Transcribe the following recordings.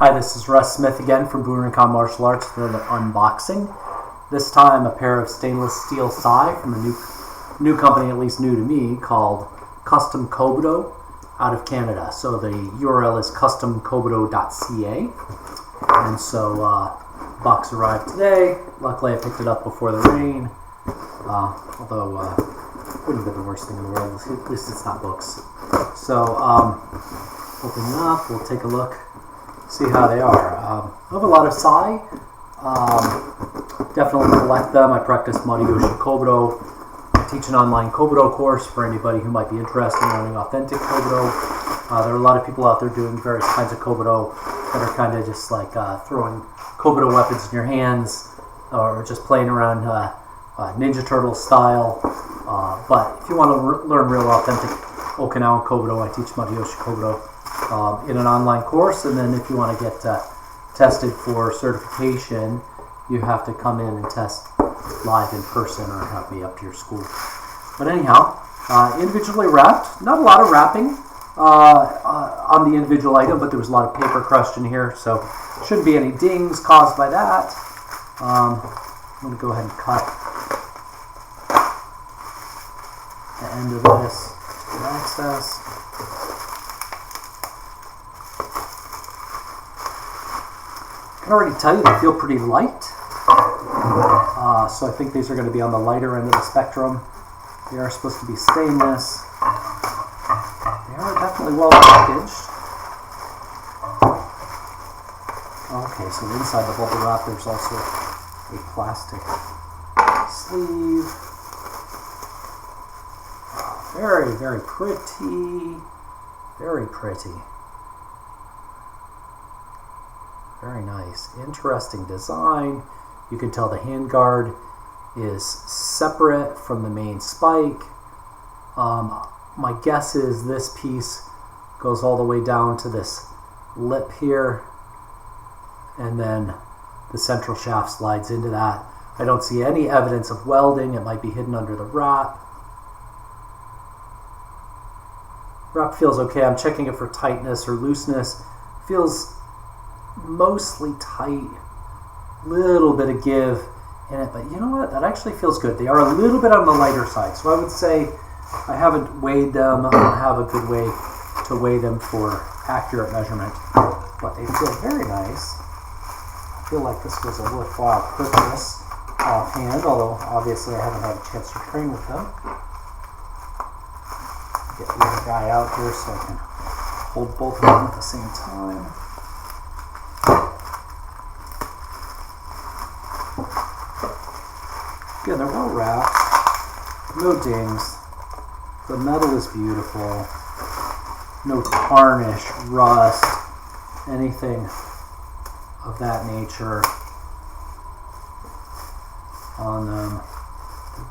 Hi, this is Russ Smith again from Budokan Martial Arts for another unboxing. This time a pair of stainless steel sai from a new company, at least new to me, called Custom Kobudo out of Canada. So the URL is customkobudo.ca. And so box arrived today. Luckily I picked it up before the rain. Although wouldn't have been the worst thing in the world. At least it's not books. So opening up, we'll take a look. See how they are. I have a lot of sai. Definitely collect them. I practice Mariyoshi Kobudo. I teach an online Kobudo course for anybody who might be interested in learning authentic Kobudo. There are a lot of people out there doing various kinds of Kobudo that are kind of just like throwing Kobudo weapons in your hands or just playing around Ninja Turtle style. But if you want to learn real authentic Okinawan Kobudo, I teach Mariyoshi Kobudo in an online course, and then if you want to get tested for certification, you have to come in and test live in person or have me up to your school. But anyhow, individually wrapped. Not a lot of wrapping on the individual item, but there was a lot of paper crushed in here, so shouldn't be any dings caused by that. I'm going to go ahead and cut the end of this to access. I can already tell you they feel pretty light, so I think these are going to be on the lighter end of the spectrum. They are supposed to be stainless. They are definitely well packaged. Okay, so inside the bubble wrap there's also a plastic sleeve. Very, very pretty. Very pretty. Very nice. Interesting design. You can tell the handguard is separate from the main spike. My guess is this piece goes all the way down to this lip here, and then the central shaft slides into that. I don't see any evidence of welding. It might be hidden under the wrap. Wrap feels okay. I'm checking it for tightness or looseness. Feels mostly tight, little bit of give in it, but you know what, that actually feels good. They are a little bit on the lighter side, so I would say I haven't weighed them. I don't have a good way to weigh them for accurate measurement, but they feel very nice. I feel like this was a worthwhile purchase offhand, although obviously I haven't had a chance to train with them. Get the other guy out here so I can hold both of them at the same time. Again, they're well wrapped, no dings, the metal is beautiful, no tarnish, rust, anything of that nature on them.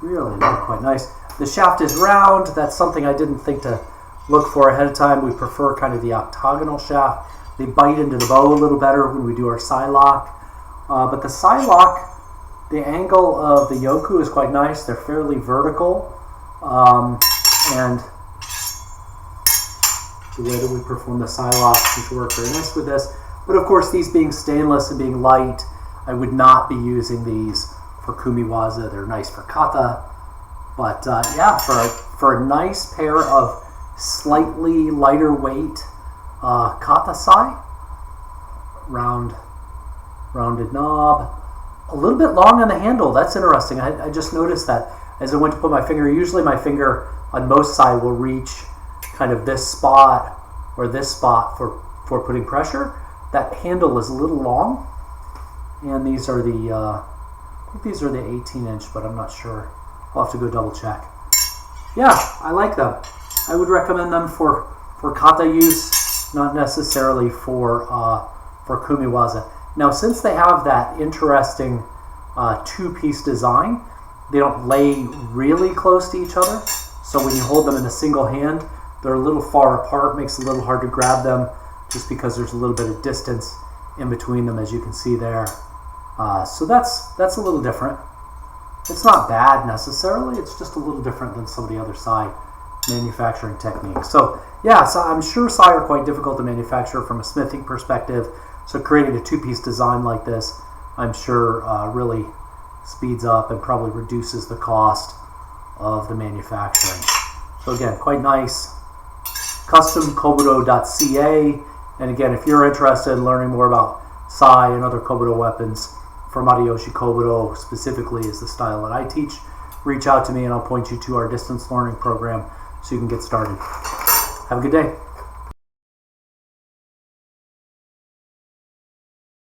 They really look quite nice. The shaft is round. That's something I didn't think to look for ahead of time. We prefer kind of the octagonal shaft. They bite into the bow a little better when we do our sai lock. But the sai lock, the angle of the yoku is quite nice. They're fairly vertical. And the way that we perform the sai lock seems to work very nice with this. But of course, these being stainless and being light, I would not be using these for kumiwaza. They're nice for kata. But yeah, for a nice pair of slightly lighter weight kata sai, rounded knob, a little bit long on the handle. That's interesting. I just noticed that as I went to put my finger. Usually my finger on most sai will reach kind of this spot or this spot for putting pressure. That handle is a little long, and these are the I think these are the 18-inch, but I'm not sure. I'll have to go double check. Yeah, I like them. I would recommend them for kata use, not necessarily for kumiwaza. Now, since they have that interesting two-piece design, they don't lay really close to each other. So when you hold them in a single hand, they're a little far apart. Makes it a little hard to grab them just because there's a little bit of distance in between them, as you can see there. So that's a little different. It's not bad necessarily. It's just a little different than some of the other sai manufacturing techniques. So yeah, so I'm sure sai are quite difficult to manufacture from a smithing perspective. So creating a two-piece design like this, I'm sure really speeds up and probably reduces the cost of the manufacturing. So again, quite nice. Customkobudo.ca. And again, if you're interested in learning more about sai and other Kobudo weapons, from Ariyoshi Kobudo specifically is the style that I teach, reach out to me and I'll point you to our distance learning program so you can get started. Have a good day.